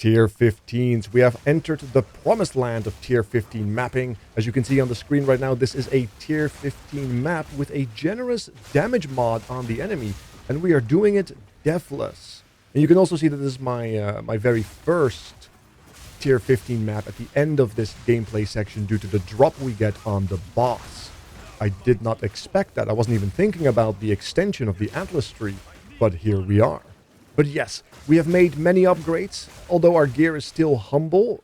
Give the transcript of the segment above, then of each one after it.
Tier 15s. We have entered the promised land of Tier 15 mapping. As you can see on the screen right now, this is a Tier 15 map with a generous damage mod on the enemy, and we are doing it deathless. And you can also see that this is my very first Tier 15 map at the end of this gameplay section due to the drop we get on the boss. I did not expect that. I wasn't even thinking about the extension of the Atlas tree, but here we are. But yes, we have made many upgrades. Although our gear is still humble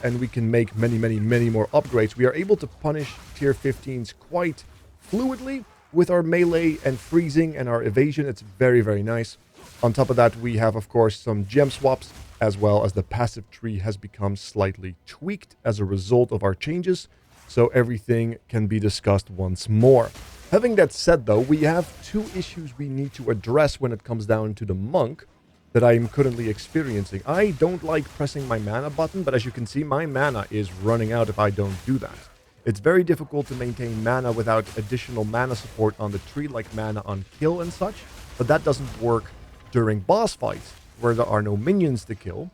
and we can make many more upgrades, we are able to punish Tier 15s quite fluidly with our melee and freezing and our evasion. It's very nice. On top of that, we have, of course, some gem swaps, as well as the passive tree has become slightly tweaked as a result of our changes, so everything can be discussed once more. Having that said, though, we have two issues we need to address when it comes down to the monk that I am currently experiencing. I don't like pressing my mana button, but as you can see, my mana is running out if I don't do that. It's very difficult to maintain mana without additional mana support on the tree, like mana on kill and such, but that doesn't work during boss fights, where there are no minions to kill.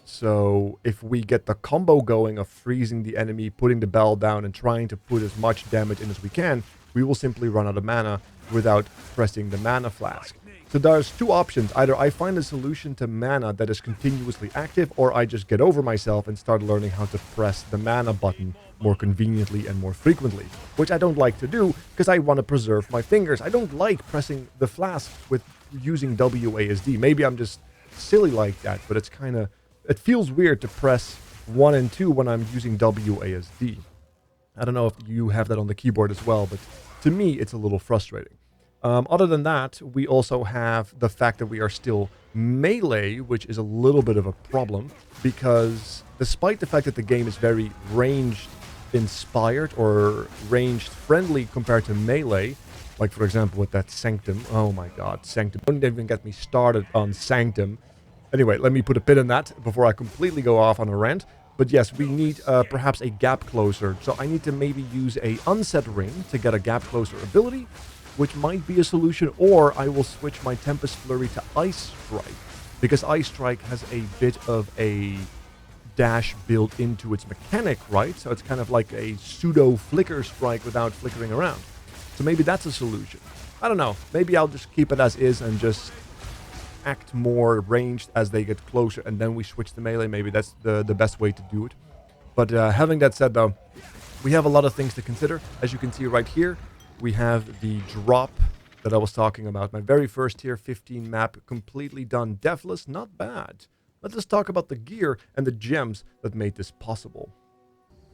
So if we get the combo going of freezing the enemy, putting the bell down, and trying to put as much damage in as we can, we will simply run out of mana without pressing the mana flask. So there's two options. Either I find a solution to mana that is continuously active, or I just get over myself and start learning how to press the mana button more conveniently and more frequently, which I don't like to do because I want to preserve my fingers. I don't like pressing the flask with using WASD. Maybe I'm just silly like that, but it's kind of, it feels weird to press 1 and 2 when I'm using WASD. I don't know if you have that on the keyboard as well, but to me, it's a little frustrating. Other than that, we also have the fact that we are still melee, which is a little bit of a problem, because despite the fact that the game is very ranged inspired or ranged friendly compared to melee, like for example with that Sanctum. Oh my god, Sanctum. Don't even get me started on Sanctum. Anyway, let me put a pin in that before I completely go off on a rant. But yes, we need perhaps a gap closer. So I need to maybe use a unset ring to get a gap closer ability, which might be a solution, or I will switch my Tempest Flurry to Ice Strike, because Ice Strike has a bit of a dash built into its mechanic, right? So it's kind of like a pseudo flicker strike without flickering around. So maybe that's a solution. I don't know. Maybe I'll just keep it as is and just act more ranged as they get closer, and then we switch to melee. Maybe that's the best way to do it. But having that said, though, we have a lot of things to consider. As you can see right here, we have the drop that I was talking about. My very first Tier 15 map, completely done deathless. Not bad. Let's just talk about the gear and the gems that made this possible.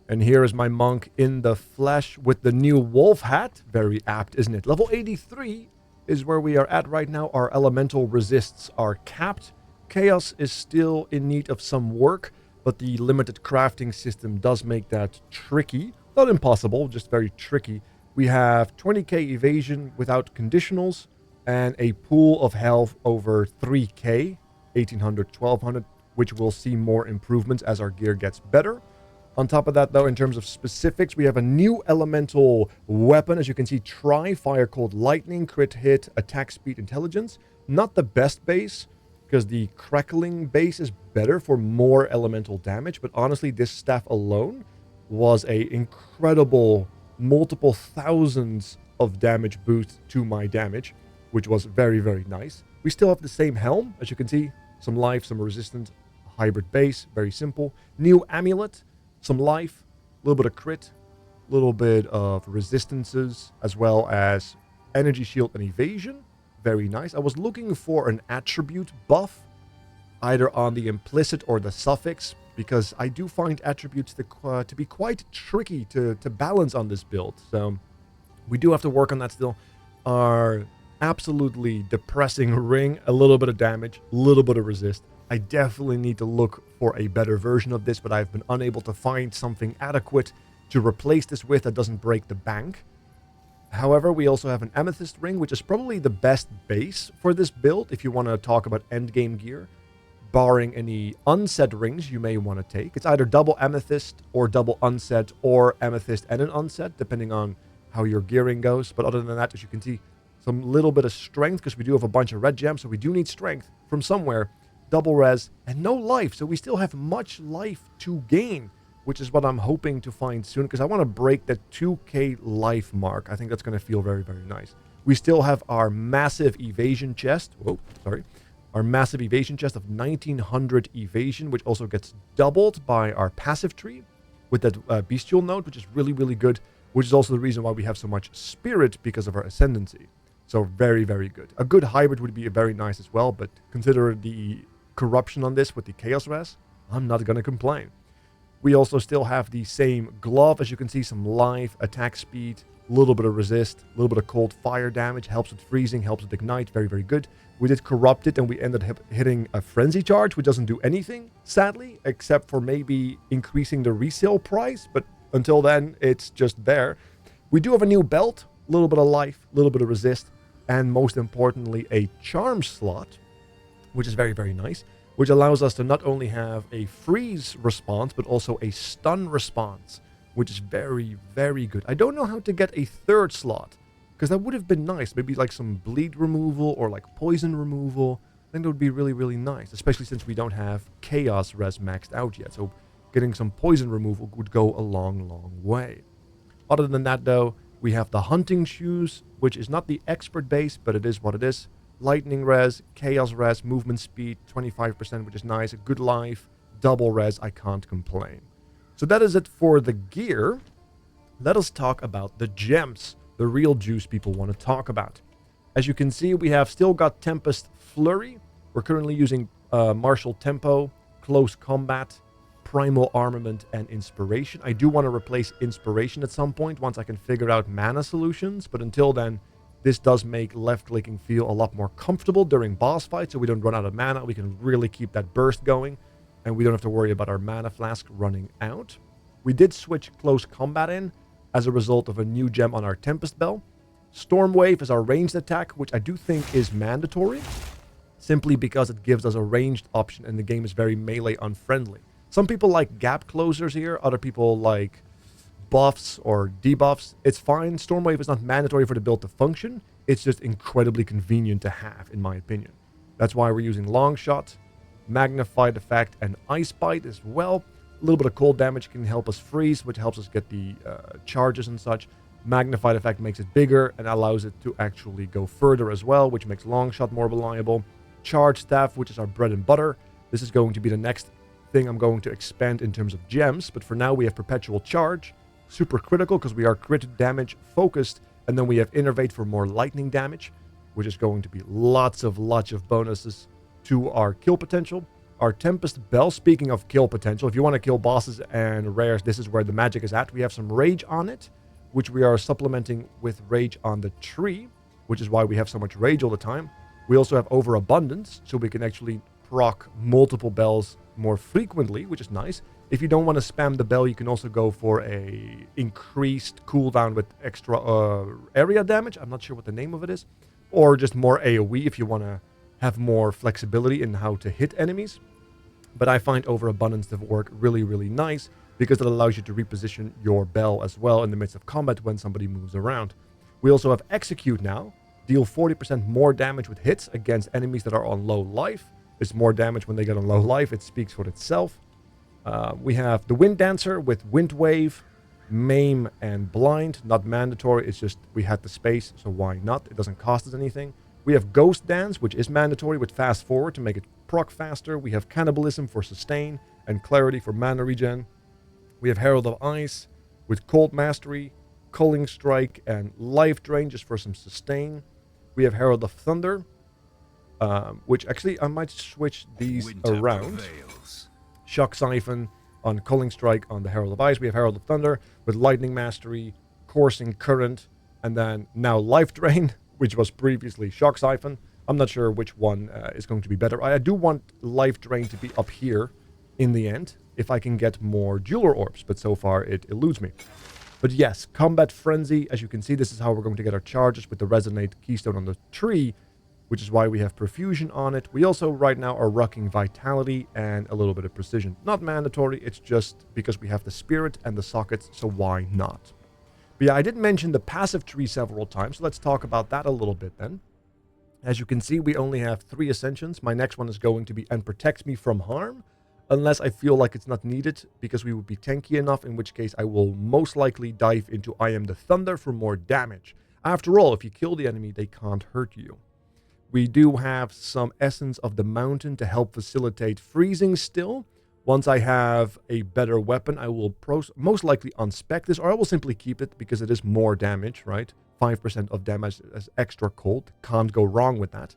And here is my monk in the flesh with the new wolf hat. Very apt, isn't it? Level 83 is where we are at right now. Our elemental resists are capped. Chaos is still in need of some work, but the limited crafting system does make that tricky. Not impossible, just very tricky. We have 20k evasion without conditionals and a pool of health over 3k, 1800, 1200, which will see more improvements as our gear gets better. On top of that, though, in terms of specifics, we have a new elemental weapon. As you can see, Tri-Fire called Lightning, crit hit, attack speed, intelligence. Not the best base, because the Crackling base is better for more elemental damage. But honestly, this staff alone was a incredible multiple thousands of damage boost to my damage, which was very nice. We still have the same helm, as you can see. Some life, some resistance, hybrid base, very simple. New amulet, some life, a little bit of crit, a little bit of resistances, as well as energy shield and evasion. Very nice. I was looking for an attribute buff, either on the implicit or the suffix, because I do find attributes to be quite tricky to balance on this build. So we do have to work on that still. Our absolutely depressing ring, a little bit of damage, a little bit of resist. I definitely need to look for a better version of this, but I've been unable to find something adequate to replace this with that doesn't break the bank. However, we also have an amethyst ring, which is probably the best base for this build if you want to talk about endgame gear, barring any unset rings you may want to take. It's either double amethyst or double unset, or amethyst and an unset, depending on how your gearing goes. But other than that, as you can see, some little bit of strength, because we do have a bunch of red gems, so we do need strength from somewhere. double res, and no life. So we still have much life to gain, which is what I'm hoping to find soon, because I want to break the 2k life mark. I think that's going to feel very, very nice. We still have our massive evasion chest. Whoa, sorry. Our massive evasion chest of 1900 evasion, which also gets doubled by our passive tree with that bestial node, which is really, really good, which is also the reason why we have so much spirit because of our ascendancy. So very, very good. A good hybrid would be very nice as well, but consider the corruption on this with the chaos res, I'm not going to complain. We also still have the same glove, as you can see, some life, attack speed, a little bit of resist, a little bit of cold fire damage, helps with freezing, helps with ignite, very, very good. We did corrupt it and we ended up hitting a frenzy charge, which doesn't do anything, sadly, except for maybe increasing the resale price, but until then, it's just there. We do have a new belt, a little bit of life, a little bit of resist, and most importantly, a charm slot, which is very, very nice, which allows us to not only have a freeze response, but also a stun response, which is very, very good. I don't know how to get a third slot, because that would have been nice. Maybe like some bleed removal or like poison removal. I think that would be really, really nice, especially since we don't have chaos res maxed out yet. So getting some poison removal would go a long, long way. Other than that, though, we have the hunting shoes, which is not the expert base, but it is what it is. Lightning res, chaos res, movement speed, 25%, which is nice. A good life, double res, I can't complain. So that is it for the gear. Let us talk about the gems, the real juice people want to talk about. As you can see, we have still got Tempest Flurry. We're currently using Martial Tempo, Close Combat, Primal Armament, and Inspiration. I do want to replace Inspiration at some point once I can figure out mana solutions, but until then, this does make left-clicking feel a lot more comfortable during boss fights, so we don't run out of mana. We can really keep that burst going, and we don't have to worry about our mana flask running out. We did switch Close Combat in as a result of a new gem on our Tempest Bell. Storm Wave is our ranged attack, which I do think is mandatory, simply because it gives us a ranged option, and the game is very melee unfriendly. Some people like gap closers here, other people like buffs or debuffs. It's fine. Stormwave is not mandatory for the build to function. It's just incredibly convenient to have, in my opinion. That's why we're using Long Shot, Magnified Effect, and Ice Bite as well. A little bit of cold damage can help us freeze, which helps us get the charges and such. Magnified Effect makes it bigger and allows it to actually go further as well, which makes Long Shot more reliable. Charged Staff, which is our bread and butter. This is going to be the next thing I'm going to expand in terms of gems, but for now we have Perpetual Charge, super critical because we are crit damage focused, and then we have Innervate for more lightning damage, which is going to be lots of bonuses to our kill potential. Our Tempest Bell, speaking of kill potential, if you want to kill bosses and rares, this is where the magic is at. We have some Rage on it, which we are supplementing with Rage on the tree, which is why we have so much Rage all the time. We also have Overabundance, so we can actually proc multiple bells more frequently, which is nice. If you don't want to spam the bell, you can also go for a increased cooldown with extra area damage. I'm not sure what the name of it is. Or just more AoE if you want to have more flexibility in how to hit enemies. But I find Overabundance to work really, really nice because it allows you to reposition your bell as well in the midst of combat when somebody moves around. We also have Execute now. Deal 40% more damage with hits against enemies that are on low life. It's more damage when they get on low life. It speaks for itself. We have the Wind Dancer with Wind Wave, Maim, and Blind. Not mandatory. It's just we had the space, so why not? It doesn't cost us anything. We have Ghost Dance, which is mandatory with Fast Forward to make it proc faster. We have Cannibalism for Sustain and Clarity for mana regen. We have Herald of Ice with Cold Mastery, Culling Strike, and Life Drain just for some sustain. We have Herald of Thunder, which actually I might switch these Winter around. Prevails. Shock Siphon on Culling Strike on the Herald of Ice. We have Herald of Thunder with Lightning Mastery, Coursing Current, and then now Life Drain, which was previously Shock Siphon. I'm not sure which one is going to be better. I do want Life Drain to be up here in the end if I can get more Jeweler Orbs, but so far it eludes me. But yes, Combat Frenzy, as you can see, this is how we're going to get our charges with the Resonate Keystone on the tree, which is why we have Profusion on it. We also right now are rocking Vitality and a little bit of Precision. Not mandatory, it's just because we have the Spirit and the Sockets, so why not? But yeah, I did mention the passive tree several times, so let's talk about that a little bit then. As you can see, we only have 3 Ascensions. My next one is going to be and protects me from harm, unless I feel like it's not needed, because we would be tanky enough, in which case I will most likely dive into I Am the Thunder for more damage. After all, if you kill the enemy, they can't hurt you. We do have some Essence of the Mountain to help facilitate freezing still. Once I have a better weapon, I will most likely unspec this, or I will simply keep it because it is more damage, right? 5% of damage as extra cold. Can't go wrong with that.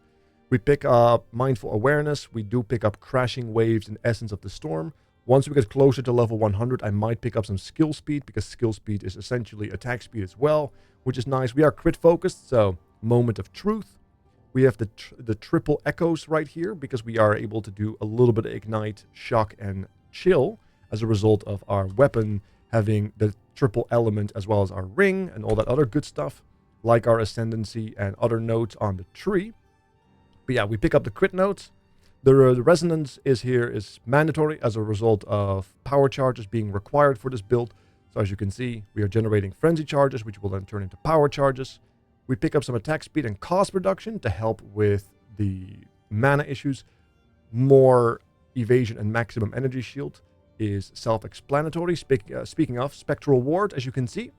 We pick up Mindful Awareness. We do pick up Crashing Waves and Essence of the Storm. Once we get closer to level 100, I might pick up some skill speed, because skill speed is essentially attack speed as well, which is nice. We are crit focused, so Moment of Truth. We have the triple echoes right here, because we are able to do a little bit of Ignite, Shock, and Chill as a result of our weapon having the triple element as well as our ring and all that other good stuff, like our ascendancy and other nodes on the tree. But yeah, we pick up the crit nodes. The resonance is mandatory as a result of power charges being required for this build. So as you can see, we are generating frenzy charges, which will then turn into power charges. We pick up some attack speed and cost reduction to help with the mana issues. More evasion and maximum energy shield is self-explanatory. Speaking of Spectral Ward, as you can see,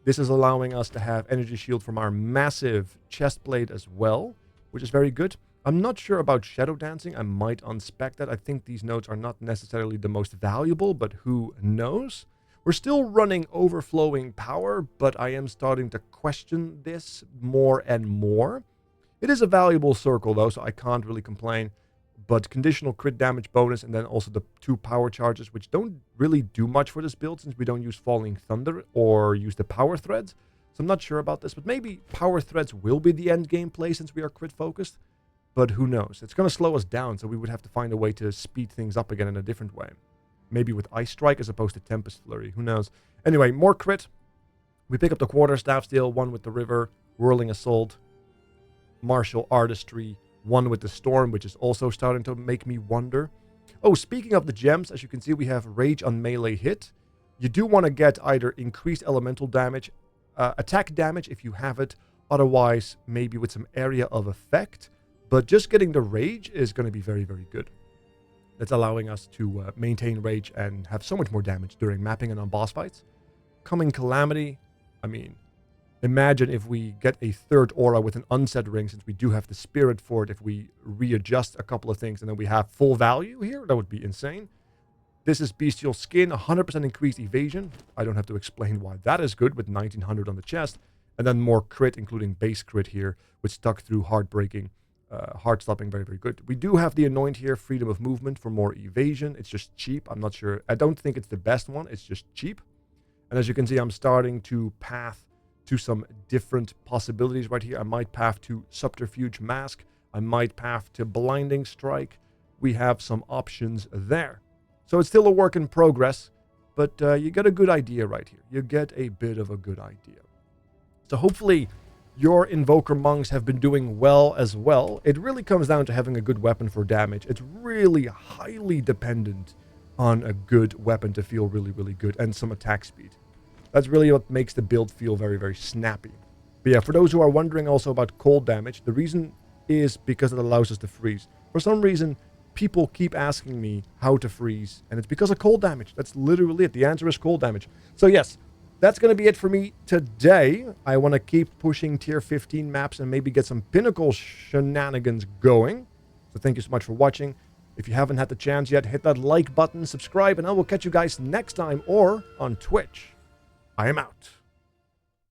this is allowing us to have energy shield from our massive chest plate as well, which is very good. I'm not sure about Shadow Dancing. I might unspec that. I think these nodes are not necessarily the most valuable, but who knows? We're still running overflowing power, but I am starting to question this more and more. It is a valuable circle though, so I can't really complain. But conditional crit damage bonus, and then also the 2 power charges, which don't really do much for this build since we don't use Falling Thunder or use the power threads. So I'm not sure about this, but maybe power threads will be the end game play since we are crit focused. But who knows? It's going to slow us down, so we would have to find a way to speed things up again in a different way. Maybe with Ice Strike as opposed to Tempest Flurry. Who knows? Anyway, more crit. We pick up the Quarterstaff Steel, 1 with the River, Whirling Assault, Martial Artistry, 1 with the Storm, which is also starting to make me wonder. Oh, speaking of the gems, as you can see, we have Rage on melee hit. You do want to get either increased elemental damage, attack damage if you have it, otherwise maybe with some area of effect. But just getting the Rage is going to be very, very good. That's allowing us to maintain Rage and have so much more damage during mapping and on boss fights. Coming Calamity, I mean, imagine if we get a 3rd aura with an unset ring, since we do have the spirit for it. If we readjust a couple of things and then we have full value here, that would be insane. This is Bestial Skin, 100% increased evasion. I don't have to explain why that is good with 1900 on the chest. And then more crit, including base crit here, which stuck through Heartbreaking. Heart stopping, very, very good. We do have the Anoint here, Freedom of Movement for more evasion. It's just cheap. I'm not sure. I don't think it's the best one. It's just cheap. And as you can see, I'm starting to path to some different possibilities right here. I might path to Subterfuge Mask. I might path to Blinding Strike. We have some options there. So it's still a work in progress, but you get a good idea right here. You get a bit of a good idea. So hopefully your Invoker Monks have been doing well as well. It really comes down to having a good weapon for damage. It's really highly dependent on a good weapon to feel really, really good, and some attack speed. That's really what makes the build feel very, very snappy. But yeah, for those who are wondering also about cold damage, the reason is because it allows us to freeze. For some reason, people keep asking me how to freeze, and it's because of cold damage. That's literally it. The answer is cold damage. So yes, that's going to be it for me today. I want to keep pushing tier 15 maps and maybe get some pinnacle shenanigans going. So thank you so much for watching. If you haven't had the chance yet, hit that like button, subscribe, and I will catch you guys next time or on Twitch. I am out.